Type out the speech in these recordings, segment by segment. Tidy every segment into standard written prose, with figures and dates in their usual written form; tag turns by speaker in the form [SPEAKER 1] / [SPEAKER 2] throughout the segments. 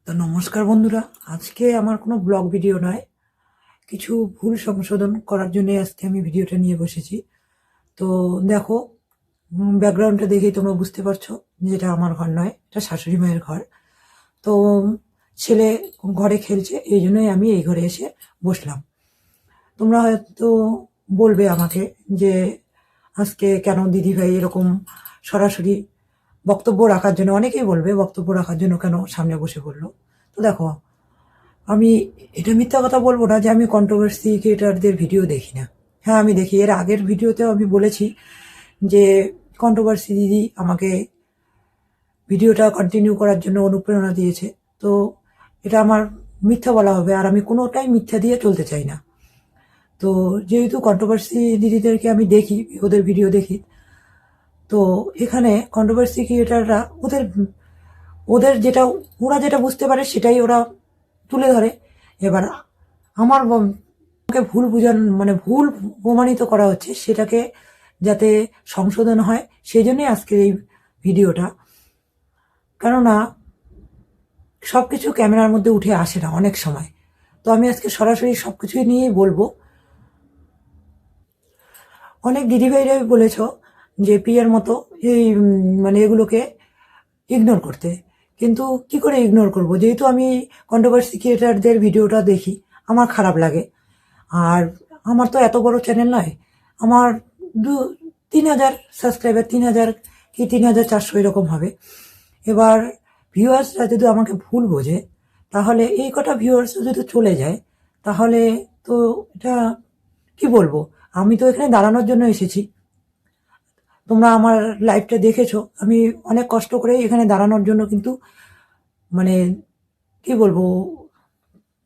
[SPEAKER 1] তো নমস্কার বন্ধুরা, আজকে আমার কোনো ব্লগ ভিডিও নয়, কিছু ভুল সংশোধন করার জন্য আজকে আমি ভিডিওটা নিয়ে বসেছি। তো দেখো, ব্যাকগ্রাউন্ডটা দেখেই তোমরা বুঝতে পারছো যে এটা আমার ঘর নয়, এটা শাশুড়ি মায়ের ঘর। তো ছেলে ঘরে খেলছে, এই জন্যই আমি এই ঘরে এসে বসলাম। তোমরা হয়তো বলবে আমাকে যে আজকে কেন দিদিভাই এরকম সরাসরি বক্তব্য রাখার জন্য, অনেকেই বলবে বক্তব্য রাখার জন্য কেন সামনে বসে পড়লো। তো দেখো, আমি এটা মিথ্যা কথা বলবো না যে আমি কন্ট্রোভার্সি ক্রিয়েটারদের ভিডিও দেখি না। হ্যাঁ, আমি দেখি। এর আগের ভিডিওতেও আমি বলেছি যে কন্ট্রোভার্সি দিদি আমাকে ভিডিওটা কন্টিনিউ করার জন্য অনুপ্রেরণা দিয়েছে। তো এটা আমার মিথ্যা বলা হবে, আর আমি কোনোটাই মিথ্যা দিয়ে চলতে চাই না। তো যেহেতু কন্ট্রোভার্সি দিদিদেরকে আমি দেখি, ওদের ভিডিও দেখি, তো এখানে কন্ট্রোভার্সি ক্রিয়েটাররা ওদের ওদের যেটা ওরা যেটা বুঝতে পারে সেটাই ওরা তুলে ধরে। এবার আমার আমাকে ভুল মানে ভুল প্রমাণিত করা হচ্ছে, সেটাকে যাতে সংশোধন হয় সেই জন্যই আজকের এই ভিডিওটা। কেননা সব কিছু ক্যামেরার মধ্যে উঠে আসে না অনেক সময়। তো আমি আজকে সরাসরি সব কিছুই নিয়েই বলবো। অনেক দিদিভাইরা বলেছ যে পিয়ার মতো এই মানে এগুলোকে ইগনোর করতে, কিন্তু কি করে ইগনোর করব? যেহেতু আমি কন্ট্রোভার্সি ক্রিয়েটারদের ভিডিওটা দেখি, আমার খারাপ লাগে। আর আমার তো এত বড় চ্যানেল নয়, আমার 3,000 সাবস্ক্রাইবার, 3,000 কি 3,400 এরকম হবে। এবার ভিউয়ার্সরা যদি আমাকে ভুল বোঝে, তাহলে এই কটা ভিউয়ার্স যদি চলে যায়, তাহলে তো এটা কি বলবো? আমি তো এখানে দাঁড়ানোর জন্য এসেছি। তোমরা আমার লাইভটা দেখেছো, আমি অনেক কষ্ট করে এখানে দাঁড়ানোর জন্য, কিন্তু মানে কি বলবো,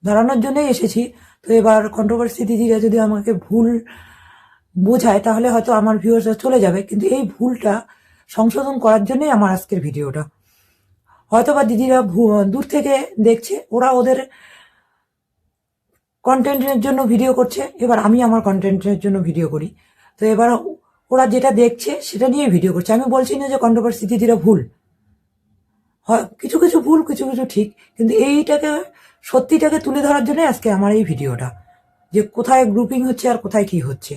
[SPEAKER 1] দাঁড়ানোর জন্যই এসেছি। তো এবার কন্ট্রোভার্সি দিদিরা যদি আমাকে ভুল বোঝায়, তাহলে হয়তো আমার ভিউয়ার্সরা চলে যাবে, কিন্তু এই ভুলটা সংশোধন করার জন্যই আমার আজকের ভিডিওটা। হয়তো বা দিদিরা দূর থেকে দেখছে, ওরা ওদের কন্টেন্টের জন্য ভিডিও করছে, এবার আমি আমার কন্টেন্টের জন্য ভিডিও করি। তো এবার ওরা যেটা দেখছে সেটা নিয়ে ভিডিও করছে। আমি বলছি না যে কন্ট্রোভার্সি দিদিরা ভুল, হয় কিছু কিছু ভুল, কিছু কিছু ঠিক, কিন্তু এইটাকে সত্যিটাকে তুলে ধরার জন্য আজকে আমার এই ভিডিওটা, যে কোথায় গ্রুপিং হচ্ছে আর কোথায় কি হচ্ছে।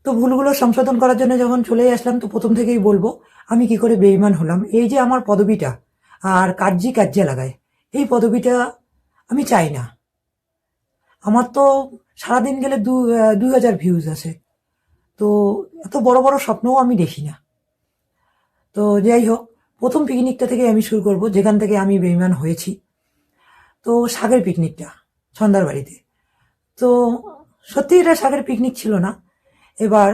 [SPEAKER 1] তো ভুলগুলো সংশোধন করার জন্য যখন চলে আসলাম, তো প্রথম থেকেই বলবো আমি কি করে বেইমান হলাম। এই যে আমার পদবিটা আর কার্যে কার্যে লাগায়, এই পদবিটা আমি চাই না। আমার তো সারাদিন গেলে 2,000 ভিউজ আছে। তো এত বড় বড় স্বপ্নও আমি দেখি না। তো যাই হোক, প্রথম পিকনিকটা থেকে আমি শুরু করব, যেখান থেকে আমি বেইমান হয়েছি। তো শাকের পিকনিকটা সন্ধ্যার বাড়িতে, তো সত্যি এটা শাকের পিকনিক ছিল না। এবার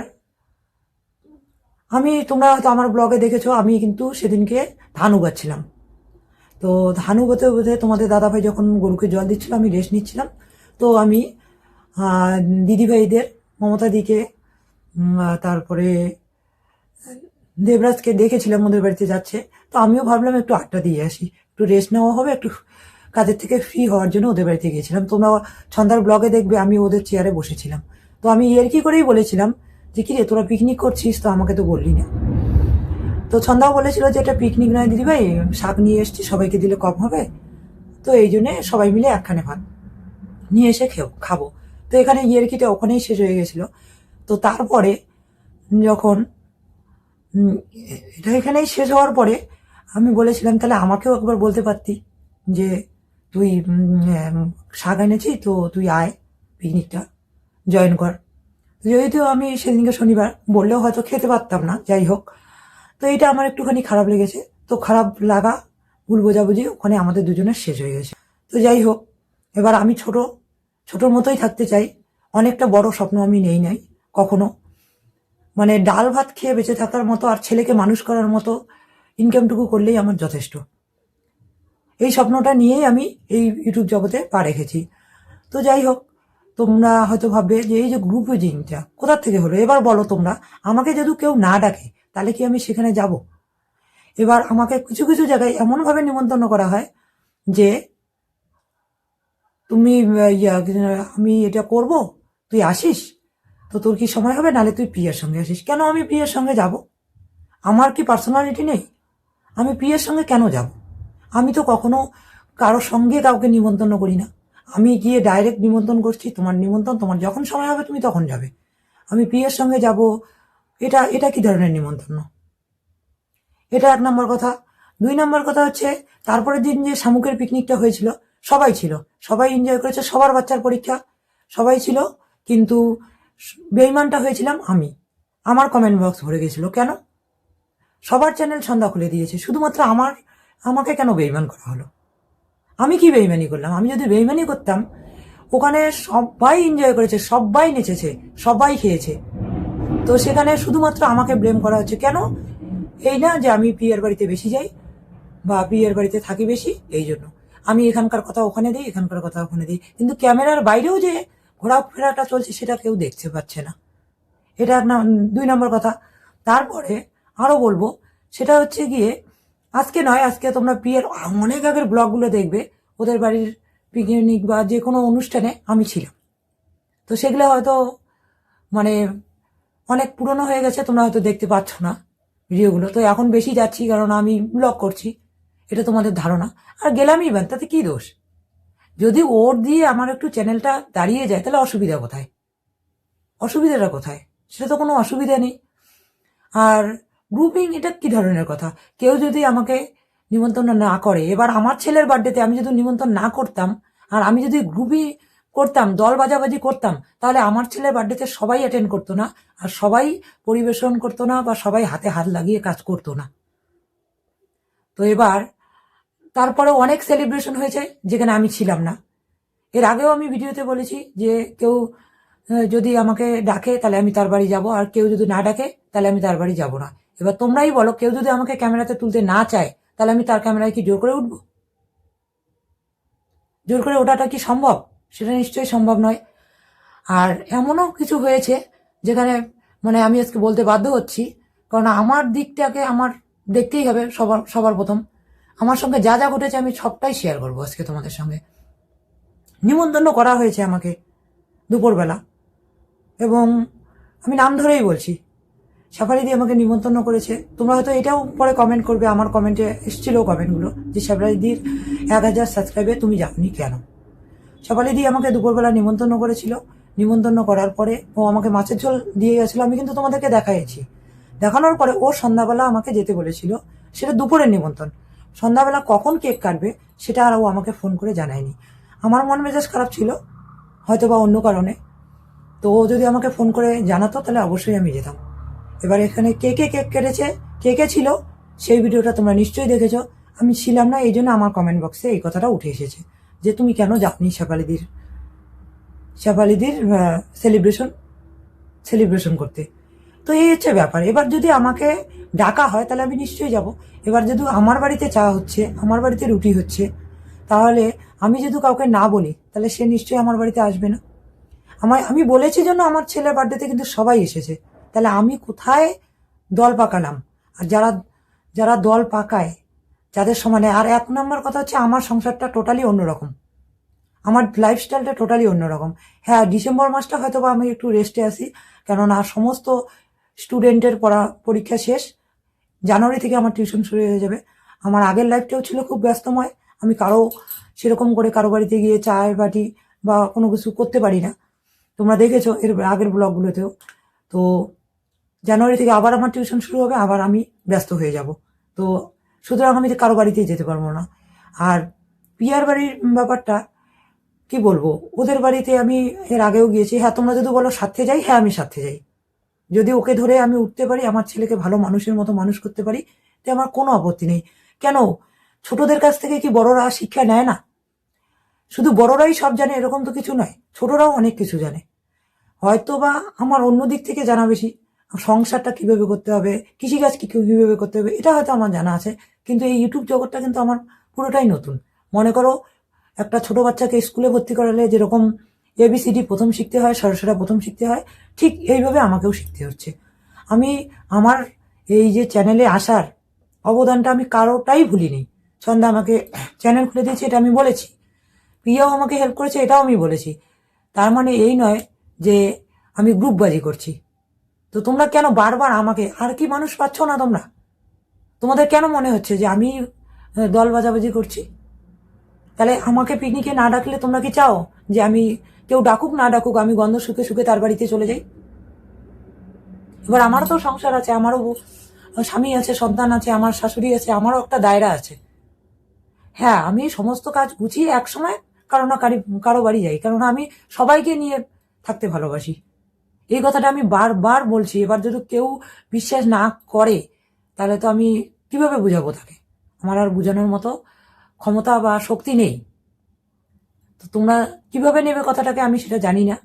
[SPEAKER 1] তোমরা হয়তো আমার ব্লগে দেখেছো, আমি কিন্তু সেদিনকে ধান উগাচ্ছিলাম। তো ধান উগোতে উগোতে তোমাদের দাদাভাই যখন গরুকে জল দিচ্ছিল, আমি রেস্ট নিচ্ছিলাম। তো আমি দিদিভাইদের, মমতা দিকে, তারপরে দেবরাজকে দেখেছিলাম ওদের বাড়িতে যাচ্ছে। তো আমিও ভাবলাম একটু আড্ডা দিয়ে আসি, একটু রেস্ট নেওয়া হবে, একটু কাজের থেকে ফ্রি হওয়ার জন্য ওদের বাড়িতে গিয়েছিলাম। তোমরা সন্ধ্যার ব্লগে দেখবে আমি ওদের চেয়ারে বসেছিলাম। তো আমি কি করেই বলেছিলাম যে কিরে তোরা পিকনিক করছিস, তো আমাকে তো বললি না। তো সন্ধ্যাও বলেছিল যে এটা পিকনিক নয় দিদিভাই, শাক নিয়ে এসছি, সবাইকে দিলে কম হবে। তো এই জন্যে সবাই মিলে একখানে ভাত নিয়ে এসে খাবো। তো এখানে ইয়েরকিটা ওখানেই শেষ হয়ে গেছিল। তো তারপরে যখন এটা এখানেই শেষ হওয়ার পরে আমি বলেছিলাম তাহলে আমাকেও একবার বলতে পারতি যে তুই শাক এনেছি, তো তুই আয় পিকনিকটা জয়েন কর। যেহেতু আমি সেদিনকে শনিবার, বললেও হয়তো খেতে পারতাম না। যাই হোক, তো এটা আমার একটুখানি খারাপ লেগেছে। তো খারাপ লাগা, ভুল বোঝাবুঝি ওখানে আমাদের দুজনের শেষ হয়ে গেছে। তো যাই হোক, এবার আমি ছোটোর মতোই থাকতে চাই। অনেকটা বড় স্বপ্ন আমি নেই নাই কখনো। মানে ডাল ভাত খেয়ে বেঁচে থাকার মতো আর ছেলেকে মানুষ করার মতো ইনকামটুকু করলেই আমার যথেষ্ট। এই স্বপ্নটা নিয়েই আমি এই ইউটিউব জগতে পা রেখেছি। তো যাই হোক, তোমরা হয়তো ভাববে যে এই যে গ্রুপ উইজিংটা কোথার থেকে হলো। এবার বলো তোমরা, আমাকে যদি কেউ না ডাকে তাহলে কি আমি সেখানে যাব? এবার আমাকে কিছু কিছু জায়গায় এমনভাবে নিমন্ত্রণ করা হয় যে তুমি আমি এটা করব, তুই আসিস, তো তোর কি সময় হবে, নাহলে তুই প্রিয়ার সঙ্গে আসিস। কেন আমি প্রিয়ার সঙ্গে যাব? আমার কি পার্সোনালিটি নেই? আমি প্রিয়ার সঙ্গে কেন যাব? আমি তো কখনো কারোর সঙ্গে কাউকে নিমন্ত্রণ করি না। আমি গিয়ে ডাইরেক্ট নিমন্ত্রণ করছি, তোমার নিমন্ত্রণ, তোমার যখন সময় হবে তুমি তখন যাবে। আমি প্রিয়ার সঙ্গে যাব, এটা এটা কি ধরনের নিমন্ত্রণ? এটা 1 নম্বর কথা। 2 নম্বর কথা হচ্ছে, তারপরের দিন যে শামুকের পিকনিকটা হয়েছিল, সবাই ছিল, সবাই এনজয় করেছে, সবার বাচ্চার পরীক্ষা, সবাই ছিল, কিন্তু বেইমানটা হয়েছিলাম আমি। আমার কমেন্ট বক্স ভরে গেছিল। কেন? সবার চ্যানেল সন্ধ্যা খুলে দিয়েছে, শুধুমাত্র আমাকে কেন বেইমান করা হলো? আমি কি বেইমানি করলাম? আমি যদি বেইমানি করতাম, ওখানে সবাই এনজয় করেছে, সবাই নেচেছে, সবাই খেয়েছে, তো সেখানে শুধুমাত্র আমাকে ব্লেম করা হচ্ছে কেন? এই না যে আমি পিয়ার বাড়িতে বেশি যাই বা পিয়ার বাড়িতে থাকি বেশি, এই জন্য আমি এখানকার কথা ওখানে দিই, এখানকার কথা ওখানে দিই, কিন্তু ক্যামেরার বাইরেও যে ঘোরাফেরাটা চলছে সেটা কেউ দেখতে পাচ্ছে না। এটা 2 নম্বর কথা। তারপরে আরও বলবো, সেটা হচ্ছে গিয়ে, আজকে নয়, আজকে তোমরা প্রিয়ার অনেক আগের ব্লগগুলো দেখবে, ওদের বাড়ির পিকনিক বা যে কোনো অনুষ্ঠানে আমি ছিলাম। তো সেগুলো হয়তো মানে অনেক পুরনো হয়ে গেছে, তোমরা হয়তো দেখতে পাচ্ছ না ভিডিওগুলো। তো এখন বেশি যাচ্ছি কারণ আমি ব্লগ করছি, এটা তোমাদের ধারণা। আর গেলামই বা তাতে কি দোষ? যদি ওর দিয়ে আমার একটু চ্যানেলটা দাঁড়িয়ে যায় তাহলে অসুবিধা কোথায়? অসুবিধাটা কোথায়? সেটা তো কোনো অসুবিধা নেই। আর গ্রুপিং, এটা কি ধরনের কথা? কেউ যদি আমাকে নিমন্ত্রণ না করে, এবার আমার ছেলের বার্থডেতে আমি যদি নিমন্ত্রণ না করতাম, আর আমি যদি গ্রুপই করতাম, দল বাজাবাজি করতাম, তাহলে আমার ছেলের বার্থডেতে সবাই অ্যাটেন্ড করতো না, আর সবাই পরিবেশন করতো না, বা সবাই হাতে হাত লাগিয়ে কাজ করতো না। তো এবার তারপরে অনেক সেলিব্রেশন হয়েছে যেখানে আমি ছিলাম না। এর আগেও আমি ভিডিওতে বলেছি যে কেউ যদি আমাকে ডাকে তাহলে আমি তার বাড়ি যাব, আর কেউ যদি না ডাকে তাহলে আমি তার বাড়ি যাব না। এবার তোমরাই বলো, কেউ যদি আমাকে ক্যামেরাতে তুলতে না চায় তাহলে আমি তার ক্যামেরায় কি জোর করে উঠবো? জোর করে ওঠাটা কি সম্ভব? সেটা নিশ্চয়ই সম্ভব নয়। আর এমনও কিছু হয়েছে যেখানে মানে আমি আজকে বলতে বাধ্য হচ্ছি, কারণ আমার দিকটাকে আমার দেখতেই হবে। সবার সবার প্রথম আমার সঙ্গে যা যা ঘটেছে আমি সবটাই শেয়ার করবো আজকে তোমাদের সঙ্গে। নিমন্ত্রণ করা হয়েছে আমাকে দুপুরবেলা, এবং আমি নাম ধরেই বলছি, শেফালিদি আমাকে নিমন্ত্রণ করেছে। তোমরা হয়তো এটাও পরে কমেন্ট করবে, আমার কমেন্টে এসেছিল কমেন্টগুলো, যে শেফালিদির 1000 সাবস্ক্রাইবে তুমি যাওনি কেন? শেফালিদি আমাকে দুপুরবেলা নিমন্ত্রণ করেছিল। নিমন্ত্রণ করার পরে ও আমাকে মাছের ঝোল দিয়ে গেছিলো, আমি কিন্তু তোমাদেরকে দেখাইছি। দেখানোর পরে ও সন্ধ্যাবেলা আমাকে যেতে বলেছিল, সেটা দুপুরের নিমন্ত্রণ। সন্ধ্যাবেলা কখন কেক কাটবে সেটা আর ও আমাকে ফোন করে জানায়নি। আমার মন মেজাজ খারাপ ছিল, হয়তো বা অন্য কারণে। তো ও যদি আমাকে ফোন করে জানাতো তাহলে অবশ্যই আমি যেতাম। এবার এখানে কে কে কেক কেটেছে, কে কে ছিল, সেই ভিডিওটা তোমরা নিশ্চয়ই দেখেছো। আমি ছিলাম না, এই জন্য আমার কমেন্ট বক্সে এই কথাটা উঠে এসেছে যে তুমি কেন যাওনি শেফালিদির সেলিব্রেশন করতে। তো এই হচ্ছে ব্যাপার। এবার যদি আমাকে ডাকা হয় তাহলে আমি নিশ্চয়ই যাব। এবার যদি আমার বাড়িতে চা হচ্ছে, আমার বাড়িতে রুটি হচ্ছে, তাহলে আমি যদি কাউকে না বলি তাহলে সে নিশ্চয়ই আমার বাড়িতে আসবে না। আমি বলেছি জন্য আমার ছেলের বার্থডেতে কিন্তু সবাই এসেছে, তাহলে আমি কোথায় দল পাকালাম? আর যারা যারা দল পাকায়, যাদের সমানে। আর 1 নম্বর কথা হচ্ছে, আমার সংসারটা টোটালি অন্যরকম, আমার লাইফস্টাইলটা টোটালি অন্যরকম। হ্যাঁ, ডিসেম্বর মাসটা হয়তো বা আমি একটু রেস্টে আসি, কেননা সমস্ত স্টুডেন্টের পরীক্ষা শেষ। জানুয়ারি থেকে আমার টিউশন শুরু হয়ে যাবে। আমার আগের লাইফটাও ছিল খুব ব্যস্তময়, আমি সেরকম করে কারো বাড়িতে গিয়ে চায়ের বাটি বা কোনো কিছু করতে পারি না, তোমরা দেখেছো এর আগের ব্লগগুলোতেও। তো জানুয়ারি থেকে আবার আমার টিউশন শুরু হবে, আবার আমি ব্যস্ত হয়ে যাব। তো সুতরাং আমি কারো বাড়িতেই যেতে পারবো না। আর পিয়ার বাড়ির ব্যাপারটা কি বলবো, ওদের বাড়িতে আমি এর আগেও গিয়েছি। হ্যাঁ, তোমরা যদি বলো সাথে যাই, হ্যাঁ আমি সাথে যাই। যদি ওকে ধরে আমি উঠতে পারি, আমার ছেলেকে ভালো মানুষের মতো মানুষ করতে পারি, তো আমার কোনো আপত্তি নেই। কেন? ছোটদের কাছ থেকে কি বড়রা শিক্ষা নেয় না? শুধু বড়রাই সব জানে এরকম তো কিছু নয়, ছোটরাও অনেক কিছু জানে। হয়তো বা আমার অন্য দিক থেকে জানা বেশি, সংসারটা কিভাবে করতে হবে, কৃষিকাজ কিভাবে করতে হবে, এটা হয়তো আমার জানা আছে, কিন্তু এই ইউটিউব জগৎটা কিন্তু আমার পুরোটাই নতুন। মনে করো, একটা ছোট বাচ্চাকে স্কুলে ভর্তি করালে যেরকম এবিসিডি প্রথম শিখতে হয়, সরসরা প্রথম শিখতে হয়, ঠিক এইভাবে আমাকেও শিখতে হচ্ছে। আমি আমার এই যে চ্যানেলে আসার অবদানটা আমি কারোটাই ভুলিনি। সন্ধ্যা আমাকে চ্যানেল খুলে দিয়েছে, এটা আমি বলেছি। প্রিয়াও আমাকে হেল্প করেছে, এটাও আমি বলেছি। তার মানে এই নয় যে আমি গ্রুপবাজি করছি। তো তোমরা কেন বারবার আমাকে, আর কি মানুষ পাচ্ছ না তোমরা? তোমাদের কেন মনে হচ্ছে যে আমি দল বাজাবাজি করছি? তাহলে আমাকে পিকনিকে না ডাকলে তোমরা কি চাও যে আমি কেউ ডাকুক না ডাকুক আমি গন্ধ শুকে শুকে তার বাড়িতে চলে যাই? এবার আমারও তো সংসার আছে, আমারও স্বামী আছে, সন্তান আছে, আমার শাশুড়ি আছে, আমারও একটা দায়রা আছে। হ্যাঁ, আমি সমস্ত কাজ গুছিয়ে একসময় কারো না কারো বাড়ি যাই, কারণ আমি সবাইকে নিয়ে থাকতে ভালোবাসি। এই কথাটা আমি বারবার বলছি। এবার যদি কেউ বিশ্বাস না করে তাহলে তো আমি কিভাবে বুঝাবো তাকে? আমার আর বোঝানোর মতো ক্ষমতা বা শক্তি নেই। তো তোমরা কিভাবে নেবে কথাটাকে আমি সেটা জানি না।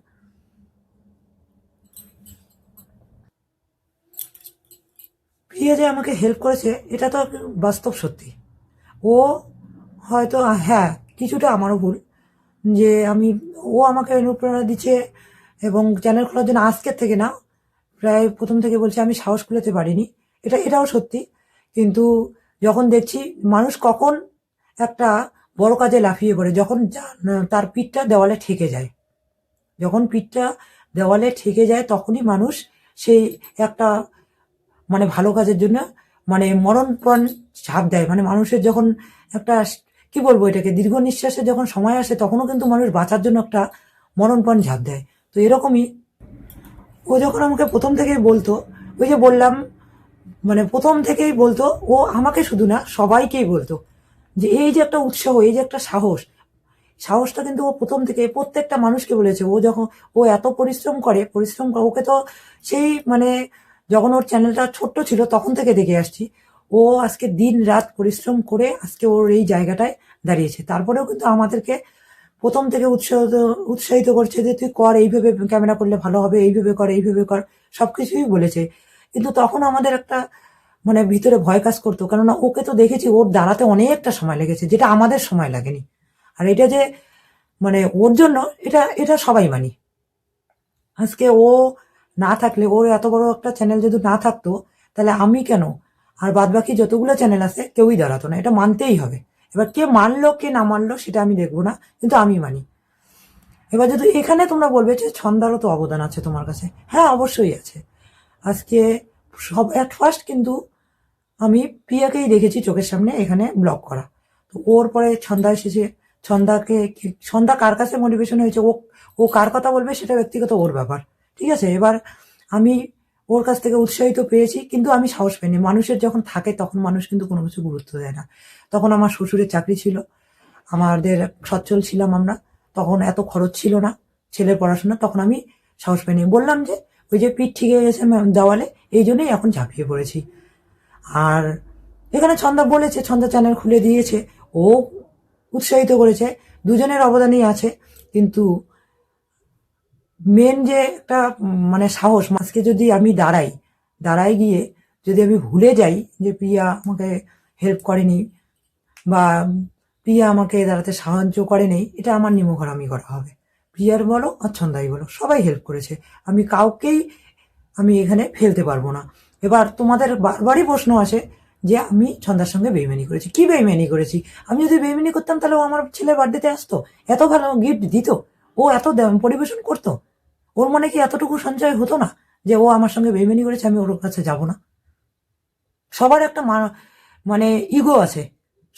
[SPEAKER 1] প্রিয়া যে আমাকে হেল্প করেছে এটা তো বাস্তব সত্যি। ও হয়তো হ্যাঁ, কিছুটা আমারও ভুল যে ও আমাকে অনুপ্রেরণা দিচ্ছে এবং চ্যানেল খোলার জন্য আজকের থেকে না, প্রায় প্রথম থেকে বলছে আমি সাহস কুলাতে পারিনি। এটাও সত্যি। কিন্তু যখন দেখছি মানুষ কখন একটা বড় কাজে লাফিয়ে পড়ে, যখন তার পিঠটা দেওয়ালে ঠেকে যায়। যখন পিঠটা দেওয়ালে ঠেকে যায় তখনই মানুষ সেই একটা ভালো কাজের জন্য মরণপণ ঝাঁপ দেয়। মানুষের যখন একটা কি বলবো এটাকে, দীর্ঘ নিঃশ্বাসের যখন সময় আসে তখনও কিন্তু মানুষ বাঁচার জন্য একটা মরণপণ ঝাঁপ দেয়। তো এরকমই ও যখন আমাকে প্রথম থেকেই বলতো, ওই যে বললাম প্রথম থেকেই বলতো, ও আমাকে শুধু না সবাইকেই বলতো যে এই যে একটা উৎসাহ, এই যে একটা সাহসটা কিন্তু ও প্রথম থেকে প্রত্যেকটা মানুষকে বলেছে। ও এত পরিশ্রম করে ওকে তো সেই যখন ওর চ্যানেলটা ছোট্ট ছিল তখন থেকে দেখে আসছি। ও আজকে দিন রাত পরিশ্রম করে আজকে ওর এই জায়গাটায় দাঁড়িয়েছে। তারপরেও কিন্তু আমাদেরকে প্রথম থেকে উৎসাহিত করছে যে তুই কর, এইভাবে ক্যামেরা করলে ভালো হবে, এইভাবে কর, সবকিছুই বলেছে। কিন্তু তখন আমাদের একটা ভিতরে ভয় কাজ করতো, কেননা ওকে তো দেখেছি ওর দাঁড়াতে অনেকটা সময় লেগেছে, যেটা আমাদের সময় লাগেনি। আর এটা যে ওর জন্য, এটা এটা সবাই মানি। আজকে ও না থাকলে, ওর এত বড় একটা চ্যানেল যদি না থাকতো তাহলে আমি কেন আর বাদ বাকি যতগুলো চ্যানেল আছে কেউই দাঁড়াতো না, এটা মানতেই হবে। এবার কে মানলো কে না মানলো সেটা আমি দেখবো না, কিন্তু আমি মানি। এবার যদি এখানে তোমরা বলবে যে ছন্দারও তো অবদান আছে তোমার কাছে, হ্যাঁ অবশ্যই আছে। আজকে অ্যাট ফার্স্ট কিন্তু আমি প্রিয়াকেই দেখেছি চোখের সামনে এখানে ব্লগ করা। তো ওর পরে ছন্দা এসেছে। ছন্দা কার কাছে মোটিভেশন হয়েছে, ও কার কথা বলবে সেটা ব্যক্তিগত ওর ব্যাপার। ঠিক আছে, এবার আমি ওর কাছ থেকে উৎসাহিত পেয়েছি, কিন্তু আমি সাহস পাইনি। মানুষের যখন থাকে তখন মানুষ কিন্তু কোনো কিছু গুরুত্ব দেয় না। তখন আমার শ্বশুরের চাকরি ছিল, আমাদের সচ্ছল ছিলাম আমরা, তখন এত খরচ ছিল না ছেলের পড়াশোনা, তখন আমি সাহস পাইনি। বললাম যে ওই যে পিঠ ঠিকে গেছে দেওয়ালে, এই জন্যই এখন ঝাঁপিয়ে পড়েছি। আর এখানে ছন্দা বলেছে, ছন্দা চ্যানেল খুলে দিয়েছে, ও উৎসাহিত করেছে, দুজনের অবদানই আছে। কিন্তু মেন যে একটা সাহস, আজকে যদি আমি দাঁড়াই গিয়ে যদি আমি ভুলে যাই যে প্রিয়া আমাকে হেল্প করেনি বা প্রিয়া আমাকে দাঁড়াতে সাহায্য করেনি, এটা আমার নিমখরামি করা হবে। প্রিয়ার বলো আর ছন্দাই বলো, সবাই হেল্প করেছে, আমি কাউকেই এখানে ফেলতে পারবো না। এবার তোমাদের বারবারই প্রশ্ন আসে যে আমি ছন্দার সঙ্গে বেইমানি করেছি। কি বেইমানি করেছি? আমি যদি বেইমানি করতাম তাহলে ও আমার ছেলের বার্থডেতে আসতো, এত ভালো গিফট দিত, ও এত পরিবেশন করতো, ওর মনে কি এতটুকু সঞ্চয় হতো না যে ও আমার সঙ্গে বেইমানি করেছে আমি ওর কাছে যাব না? সবার একটা ইগো আছে,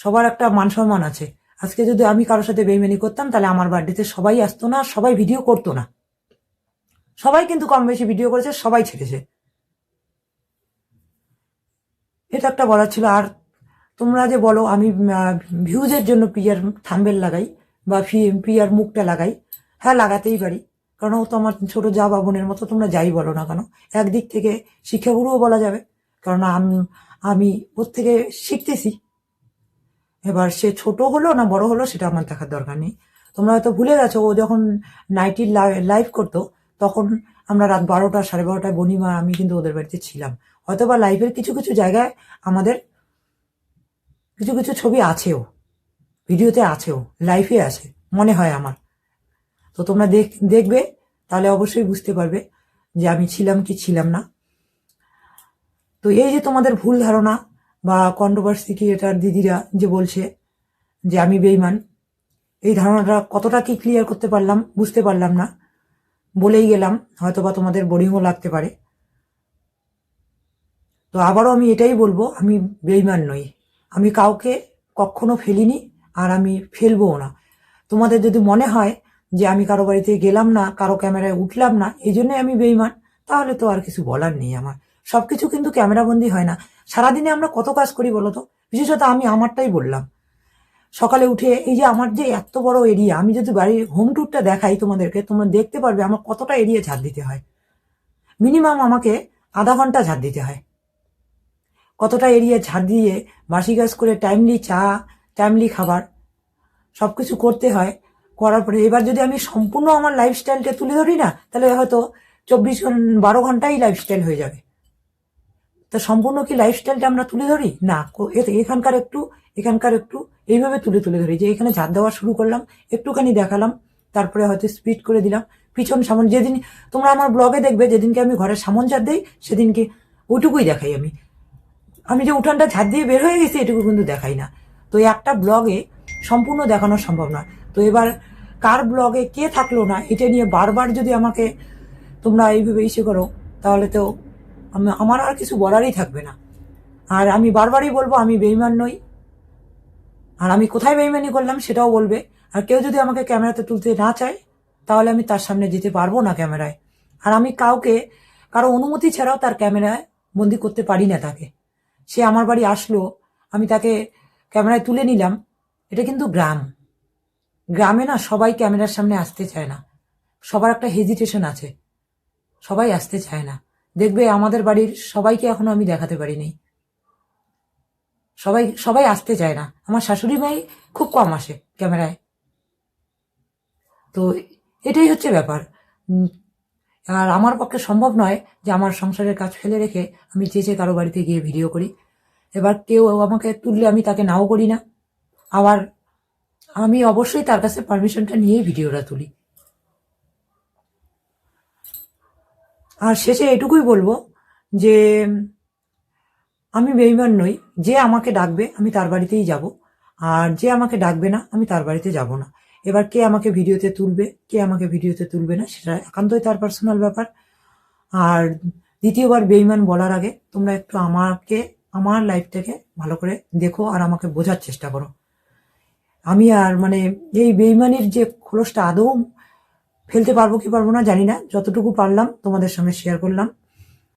[SPEAKER 1] সবার একটা মান সম্মান আছে। আজকে যদি আমি কারোর সাথে বেইমানি করতাম তাহলে আমার বার্থডেতে সবাই আসতো না, সবাই ভিডিও করতো না। সবাই কিন্তু কম বেশি ভিডিও করেছে, সবাই ছেড়েছে। এটা একটা বলার ছিল। আর তোমরা যে বলো আমি ভিউজের জন্য প্রিয়ার থাম্বেল লাগাই বা প্রিয়ার মুখটা লাগাই, হ্যাঁ লাগাতেই পারি, কারণ ও তো আমার ছোট যা বা বোনের মতো, তোমরা যাই বলো না কেন। একদিক থেকে শিক্ষাগুরুও বলা যাবে, কারণ আমি ওর থেকে শিখতেছি। এবার সে ছোট হলো না বড় হলো সেটা আমার দেখার দরকার নেই। তোমরা হয়তো ভুলে গেছো ও যখন নাইটির লাইভ করতো তখন আমরা রাত 12টা 12:30টায় বনিমা আমি কিন্তু ওদের বাড়িতে ছিলাম। হয়তো বা লাইভের কিছু কিছু জায়গায় আমাদের কিছু কিছু ছবি আছেও, ভিডিওতে আছেও, লাইফে আছে মনে হয় আমার। তো তোমরা দেখবে, তাহলে অবশ্যই বুঝতে পারবে যে আমি ছিলাম কি ছিলাম না। তো এই যে তোমাদের ভুল ধারণা বা কন্ট্রোভার্সি ক্রিয়েটার দিদিরা যে বলছে যে আমি বেইমান, এই ধারণাটা কতটা কি ক্লিয়ার করতে পারলাম বুঝতে পারলাম না, বলেই গেলাম, হয়তো বা তোমাদের বোরিংও লাগতে পারে। তো আবারও আমি এটাই বলবো, আমি বেইমান নই, আমি কাউকে কখনো ফেলিনি, আর আমি ফেলবও না। তোমাদের যদি মনে হয় যে আমি কারো বাড়িতে গেলাম না, কারো ক্যামেরায় উঠলাম না, এই জন্যই আমি বেইমান, তাহলে তো আর কিছু বলার নেই আমার। সবকিছু কিন্তু ক্যামেরাবন্দি হয় না। সারাদিনে আমরা কত কাজ করি বলো তো? বিশেষত আমি আমারটাই বললাম। সকালে উঠে এই যে আমার যে এত বড় এরিয়া, আমি যদি বাড়ির হোম ট্যুরটা দেখাই তোমাদেরকে, তোমরা দেখতে পারবে আমার কতটা এরিয়া ঝাড় দিতে হয়। মিনিমাম আমাকে আধা ঘন্টা ঝাড় দিতে হয়। কতটা এরিয়া ঝাড় দিয়ে বাসি কাজ করে টাইমলি চা, টাইমলি খাবার সবকিছু করতে হয়। করার পরে এবার যদি আমি সম্পূর্ণ আমার লাইফস্টাইলটা তুলে ধরি না, তাহলে হয়তো 12 ঘন্টাই লাইফস্টাইল হয়ে যাবে। তা সম্পূর্ণ কি লাইফস্টাইলটা আমরা তুলে ধরি না? এখানকার একটু, এখানকার একটু, এইভাবে তুলে তুলে ধরি। যে এখানে ঝাড় দেওয়া শুরু করলাম, একটুখানি দেখালাম, তারপরে হয়তো স্পিড করে দিলাম। পিছন সামন যেদিন তোমরা আমার ব্লগে দেখবে, যেদিনকে আমি ঘরের সামন ঝাড় দিই, সেদিনকে ওইটুকুই দেখাই আমি। আমি যে উঠানটা ঝাড় দিয়ে বের হয়ে গেছি এটুকু কিন্তু দেখাই না। তো এই একটা ব্লগে সম্পূর্ণ দেখানো সম্ভব না। তো এবার কার ব্লগে কে থাকলো না, এটা নিয়ে বারবার যদি আমাকে তোমরা এইভাবে ইসে করো, তাহলে তো আমার আর কিছু বলারই থাকবে না। আর আমি বারবারই বলবো আমি বেইমান নই, আর আমি কোথায় বেইমানি করলাম সেটাও বলবে। আর কেউ যদি আমাকে ক্যামেরাতে তুলতে না চায়, তাহলে আমি তার সামনে যেতে পারবো না ক্যামেরায়। আর আমি কারো অনুমতি ছাড়াও তার ক্যামেরায় বন্দি করতে পারি না তাকে। সে আমার বাড়ি আসলো, আমি তাকে ক্যামেরায় তুলে নিলাম। এটা কিন্তু গ্রাম। গ্রামে না সবাই ক্যামেরার সামনে আসতে চায় না, সবার একটা হেজিটেশন আছে, সবাই আসতে চায় না। দেখবে আমাদের বাড়ির সবাইকে এখনো আমি দেখাতে পারিনি। সবাই সবাই আসতে চায় না। আমার শাশুড়ি মাই খুব কম আসে ক্যামেরায়। তো এটাই হচ্ছে ব্যাপার। আর আমার পক্ষে সম্ভব নয় যে আমার সংসারের কাজ ফেলে রেখে আমি চেঁচে কারো বাড়িতে গিয়ে ভিডিও করি। এবার কেউ আমাকে তুললে আমি তাকে নাও করি না, আবার আমি অবশ্যই তার কাছে পারমিশনটা নিয়েই ভিডিওটা তুলি। আর শেষে এটুকুই বলবো যে আমি বেইমান নই। যে আমাকে ডাকবে আমি তার বাড়িতেই যাব, আর যে আমাকে ডাকবে না আমি তার বাড়িতে যাব না। এবার কে আমাকে ভিডিওতে তুলবে, কে আমাকে ভিডিওতে তুলবে না, সেটা একান্তই তার পার্সোনাল ব্যাপার। আর দ্বিতীয়বার বেইমান বলার আগে তোমরা একটু আমার লাইফটাকে ভালো করে দেখো আর আমাকে বোঝার চেষ্টা করো। আমি আর এই বেইমানির যে খোলসটা আদৌ ফেলতে পারবো কি পারবো না জানি না, যতটুকু পারলাম তোমাদের সঙ্গে শেয়ার করলাম।